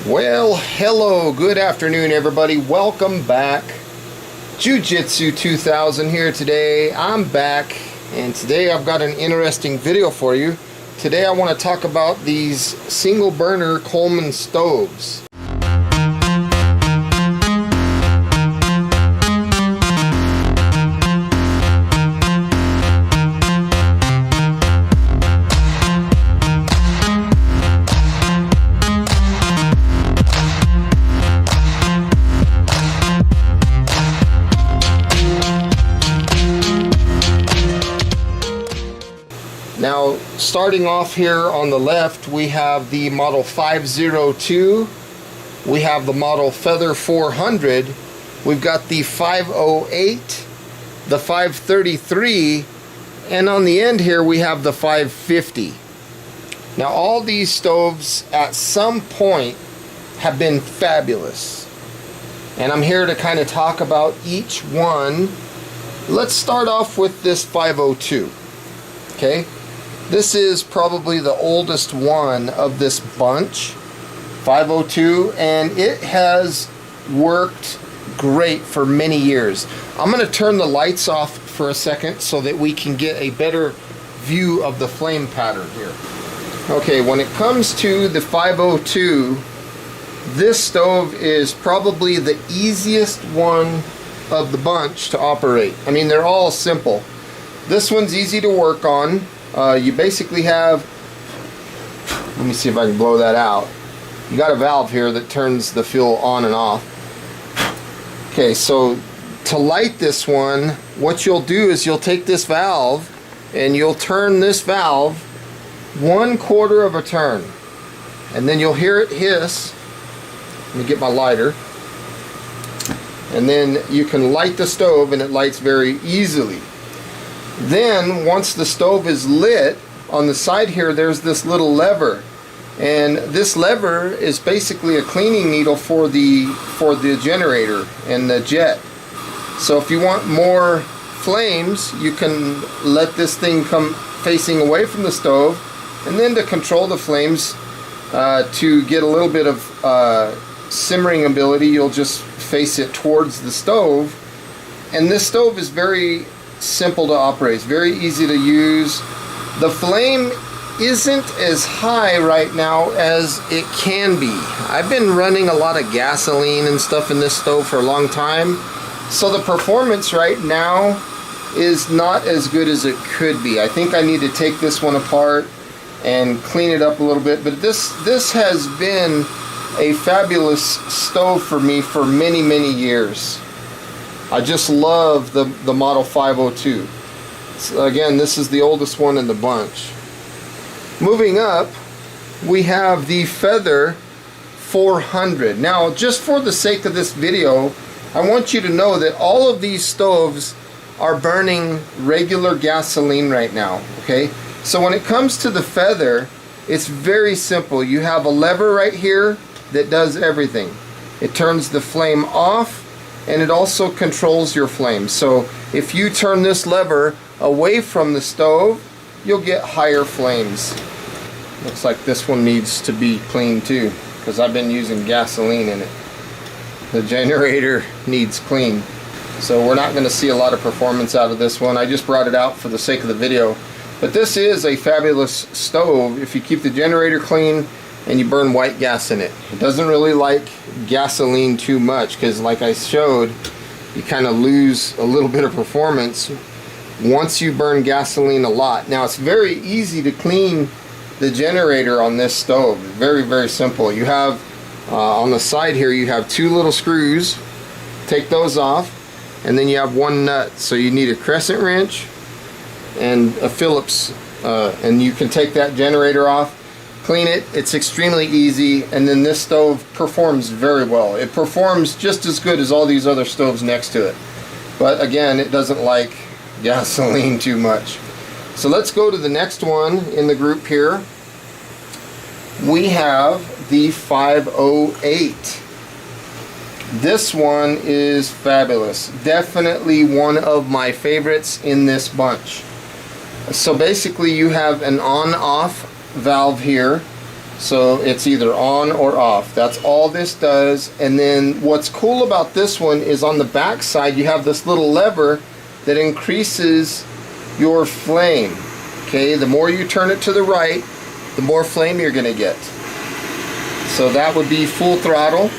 Well, hello, good afternoon everybody. Welcome back. Jiu-Jitsu 2000 here today. I'm back, and today I've got an interesting video for you. Today I want to talk about these single burner Coleman stoves. Now, starting off here on the left, we have the model 502, we have the model Feather 400, we've got the 508, the 533, and on the end here we have the 550. Now, all these stoves at some point have been fabulous, and I'm here to kind of talk about each one. Let's start off with this 502. Okay. This is probably the oldest one of this bunch, 502, and it has worked great for many years. I'm going to turn the lights off for a second so that we can get a better view of the flame pattern here. Okay, when it comes to the 502, this stove is probably the easiest one of the bunch to operate. I mean, they're all simple. This one's easy to work on. You basically have, let me see if I can blow that out. You got a valve here that turns the fuel on and off. Okay, so to light this one, what you'll do is you'll take this valve and you'll turn this valve 1/4 of a turn, and then you'll hear it hiss. Let me get my lighter, and then you can light the stove, and it lights very easily. Then once the stove is lit, on the side here there's this little lever, and this lever is basically a cleaning needle for the generator and the jet. So if you want more flames, you can let this thing come facing away from the stove, and then to control the flames, to get a little bit of simmering ability, you'll just face it towards the stove. And this stove is very simple to operate. It's very easy to use. The flame isn't as high right now as it can be. I've been running a lot of gasoline and stuff in this stove for a long time, so the performance right now is not as good as it could be. I think I need to take this one apart and clean it up a little bit, but this has been a fabulous stove for me for many years. I just love the model 502. So again, this is the oldest one in the bunch. Moving up, we have the Feather 400. Now, just for the sake of this video, I want you to know that all of these stoves are burning regular gasoline right now, okay? So when it comes to the Feather, it's very simple. You have a lever right here that does everything. It turns the flame off, and it also controls your flame. So if you turn this lever away from the stove, you'll get higher flames. Looks like this one needs to be cleaned too, because I've been using gasoline in it. The generator needs clean. So we're not going to see a lot of performance out of this one. I just brought it out for the sake of the video. But this is a fabulous stove if you keep the generator clean and you burn white gas in it. It doesn't really like gasoline too much, because like I showed, you kind of lose a little bit of performance once you burn gasoline a lot. Now, it's very easy to clean the generator on this stove. Very simple. You have on the side here, you have 2 little screws. Take those off, and then you have 1 nut. So you need a crescent wrench and a Phillips, and you can take that generator off, clean it. It's extremely easy, and then this stove performs very well. It performs just as good as all these other stoves next to it, but again, it doesn't like gasoline too much. So let's go to the next one in the group here. We have the 508. This one is fabulous. Definitely one of my favorites in this bunch. So basically you have an on-off valve here, So it's either on or off. That's all this does. And then what's cool about this one is on the back side you have this little lever that increases your flame. Okay, the more you turn it to the right, the more flame you're going to get. So that would be full throttle.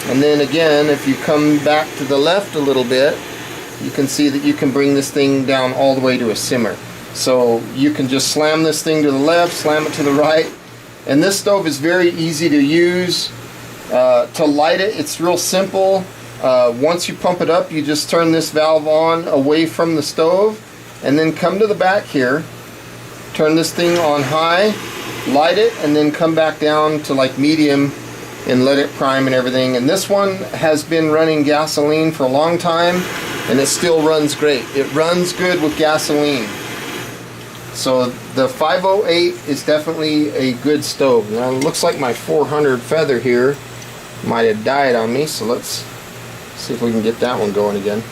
And then again, if you come back to the left a little bit, you can see that you can bring this thing down all the way to a simmer. So you can just slam this thing to the left, slam it to the right. And this stove is very easy to use. To light it, it's real simple. Once you pump it up, you just turn this valve on away from the stove, and then come to the back here, turn this thing on high, light it, and then come back down to like medium and let it prime and everything. And this one has been running gasoline for a long time, and it still runs great. It runs good with gasoline. So the 508 is definitely a good stove. Now it looks like my 400 feather here might have died on me, so let's see if we can get that one going again.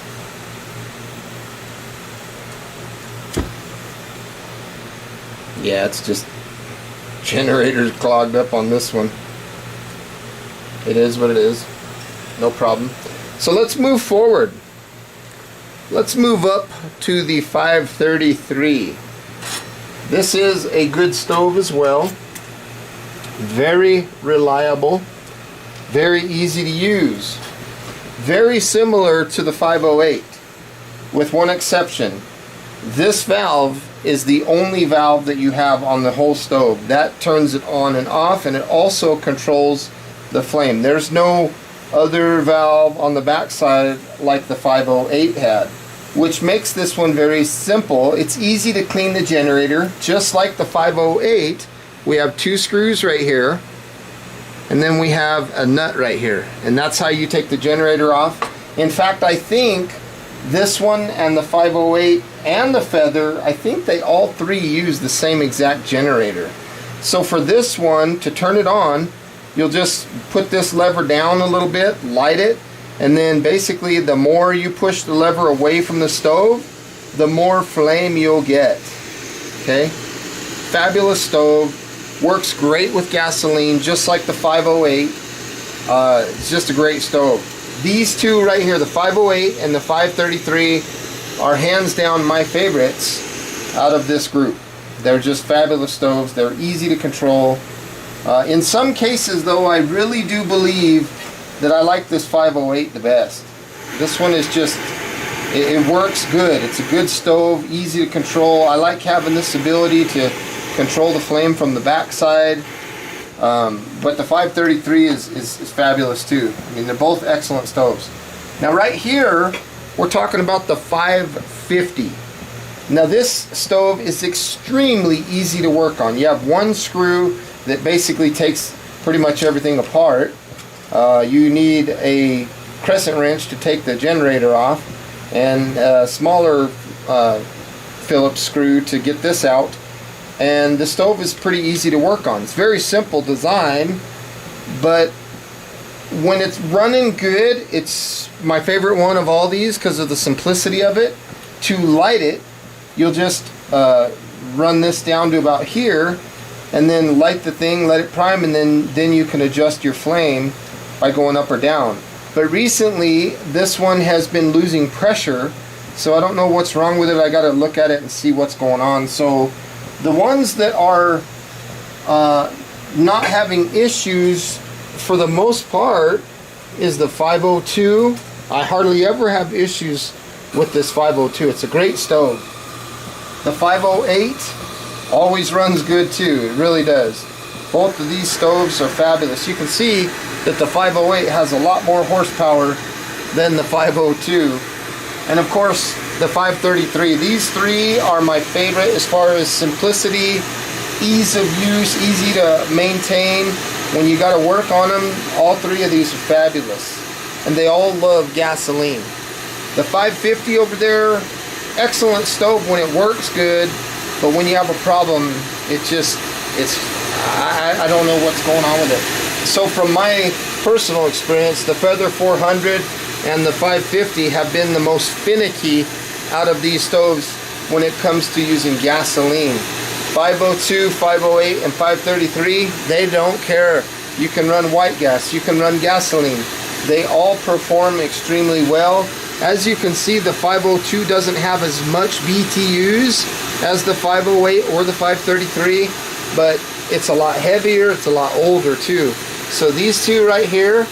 Yeah, it's just generator's clogged up on this one. It is what it is. No problem. So let's move forward. Let's move up to the 533. This is a good stove as well. Very reliable. Very easy to use. Very similar to the 508, with one exception. This valve is the only valve that you have on the whole stove. That turns it on and off, and it also controls the flame. There's no other valve on the back side like the 508 had, which makes this one very simple. It's easy to clean the generator, just like the 508. We have two screws right here, and then we have a nut right here, and that's how you take the generator off. In fact, I think this one and the 508 and the Feather, I think they all three use the same exact generator. So for this one, to turn it on, you'll just put this lever down a little bit, light it, and then basically the more you push the lever away from the stove, the more flame you'll get. Okay? Fabulous stove. Works great with gasoline, just like the 508. It's just a great stove. These two right here, the 508 and the 533, are hands down my favorites out of this group. They're just fabulous stoves. They're easy to control. In some cases, though, I really do believe that I like this 508 the best. This one is just, it works good. It's a good stove, easy to control. I like having this ability to control the flame from the back side. But the 533 is fabulous too. I mean, they're both excellent stoves. Now right here, we're talking about the 550. Now this stove is extremely easy to work on. You have one screw that basically takes pretty much everything apart. You need a crescent wrench to take the generator off, and a smaller Phillips screw to get this out. And the stove is pretty easy to work on. It's very simple design, but when it's running good, it's my favorite one of all these because of the simplicity of it. To light it, you'll just run this down to about here, and then light the thing, let it prime, and then you can adjust your flame by going up or down. But recently, this one has been losing pressure, so I don't know what's wrong with it. I got to look at it and see what's going on. So the ones that are not having issues for the most part is the 502. I hardly ever have issues with this 502. It's a great stove. The 508 always runs good too. It really does. Both of these stoves are fabulous. You can see that the 508 has a lot more horsepower than the 502. And of course, the 533. These three are my favorite as far as simplicity, ease of use, easy to maintain. When you got to work on them, all three of these are fabulous. And they all love gasoline. The 550 over there, excellent stove when it works good, but when you have a problem, I don't know what's going on with it. So from my personal experience, the Feather 400 and the 550 have been the most finicky out of these stoves when it comes to using gasoline. 502, 508, and 533, they don't care. You can run white gas, you can run gasoline. They all perform extremely well. As you can see, the 502 doesn't have as much BTUs as the 508 or the 533, but it's a lot heavier, it's a lot older too. So these two right here,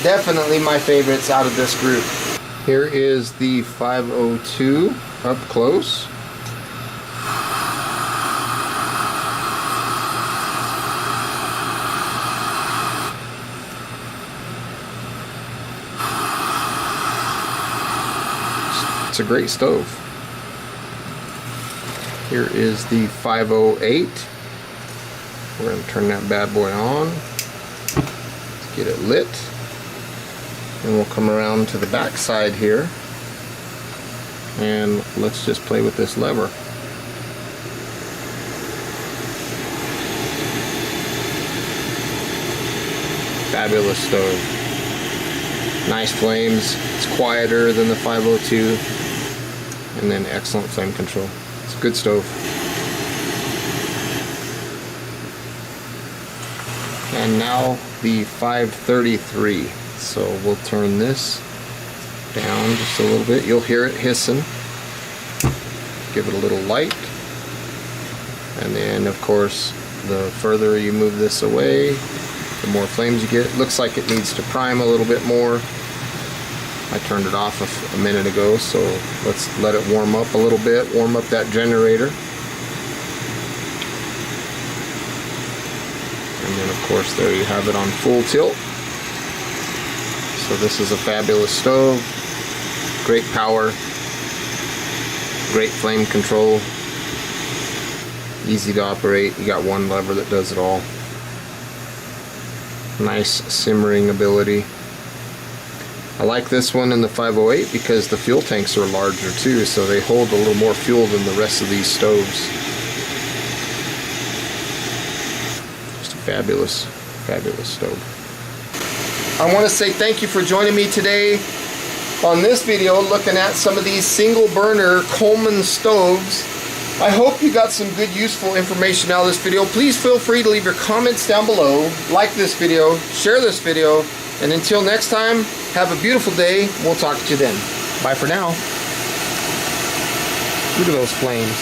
definitely my favorites out of this group. Here is the 502 up close. It's a great stove. Here is the 508. We're going to turn that bad boy on. Let's get it lit. And we'll come around to the back side here. And let's just play with this lever. Fabulous stove. Nice flames. It's quieter than the 502. And then excellent flame control. It's a good stove. And now the 533. So we'll turn this down just a little bit. You'll hear it hissing. Give it a little light. And then of course, the further you move this away, the more flames you get. Looks like it needs to prime a little bit more. I turned it off a minute ago, so let's let it warm up a little bit, warm up that generator. And then of course there you have it on full tilt. So this is a fabulous stove, great power, great flame control, easy to operate. You got one lever that does it all. Nice simmering ability. I like this one in the 508 because the fuel tanks are larger too, so they hold a little more fuel than the rest of these stoves. Just a fabulous, fabulous stove. I want to say thank you for joining me today on this video looking at some of these single burner Coleman stoves. I hope you got some good useful information out of this video. Please feel free to leave your comments down below, like this video, share this video, and until next time, have a beautiful day. We'll talk to you then. Bye for now. Look at those flames.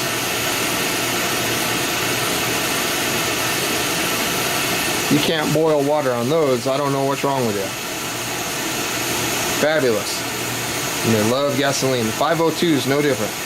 You can't boil water on those. I don't know what's wrong with you. Fabulous. And they love gasoline. 502 is no different.